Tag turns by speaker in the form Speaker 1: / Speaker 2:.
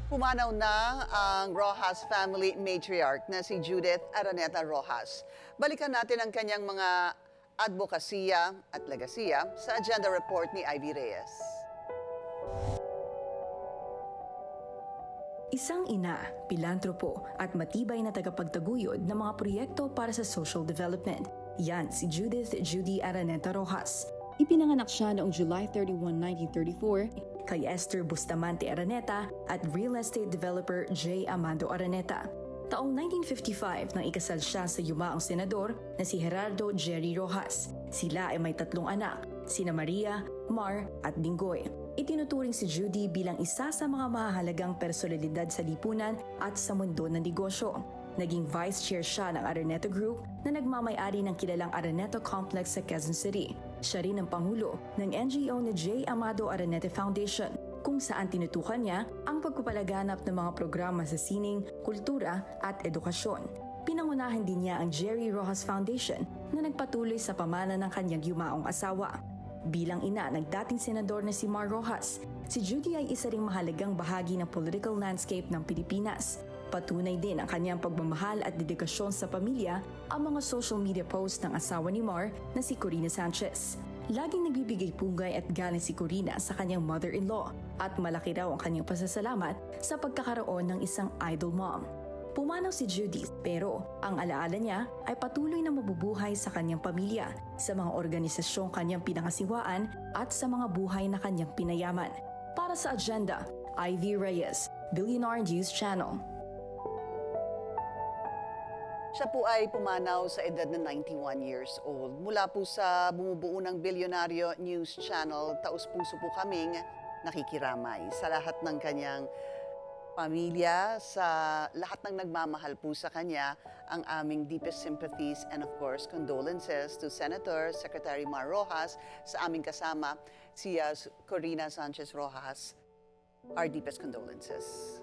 Speaker 1: Pumanaw na ang Rojas family matriarch na si Judith Araneta Rojas. Balikan natin ang kanyang mga advokasya at legasiya sa agenda report ni Ivy Reyes.
Speaker 2: Isang ina, pilantropo at matibay na tagapagtaguyod ng mga proyekto para sa social development. Yan si Judith Judy Araneta Rojas. Ipinanganak siya noong July 31, 1934 kay Esther Bustamante Araneta at real estate developer J. Amando Araneta. Taong 1955 nang ikasal siya sa yumaong senador na si Gerardo Jerry Rojas. Sila ay may 3 anak, sina Maria, Mar at Dinggoy. Itinuturing si Judy bilang isa sa mga mahahalagang personalidad sa lipunan at sa mundo ng negosyo. Naging vice chair siya ng Araneta Group na nagmamay-ari ng kilalang Araneta Complex sa Quezon City. Siya rin ang pangulo ng NGO na J. Amado Araneta Foundation, kung saan tinutukan niya ang pagpapalaganap ng mga programa sa sining, kultura at edukasyon. Pinangunahan din niya ang Jerry Rojas Foundation na nagpatuloy sa pamana ng kanyang yumaong asawa. Bilang ina ng dating senador na si Mar Rojas, si Judy ay isa ring mahalagang bahagi ng political landscape ng Pilipinas. Patunay din ang kanyang pagmamahal at dedikasyon sa pamilya ang mga social media posts ng asawa ni Mar na si Corina Sanchez. Laging nagbibigay pugay at galing si Corina sa kanyang mother-in-law at malaki raw ang kanyang pasasalamat sa pagkakaroon ng isang idol mom. Pumanaw si Judy pero ang alaala niya ay patuloy na mabubuhay sa kanyang pamilya, sa mga organisasyong kanyang pinangasiwaan at sa mga buhay na kanyang pinayaman. Para sa agenda, Ivy Reyes, Billionaire News Channel.
Speaker 1: Siya po ay pumanaw sa edad na 91 years old. Mula po sa bumubuo ng Billionaire News Channel, taus-puso po kaming nakikiramay sa lahat ng kanyang pamilya, sa lahat ng nagmamahal po sa kanya, ang aming deepest sympathies and of course condolences to Senator Secretary Mar Rojas, sa aming kasama si Corina Sanchez Rojas. Our deepest condolences.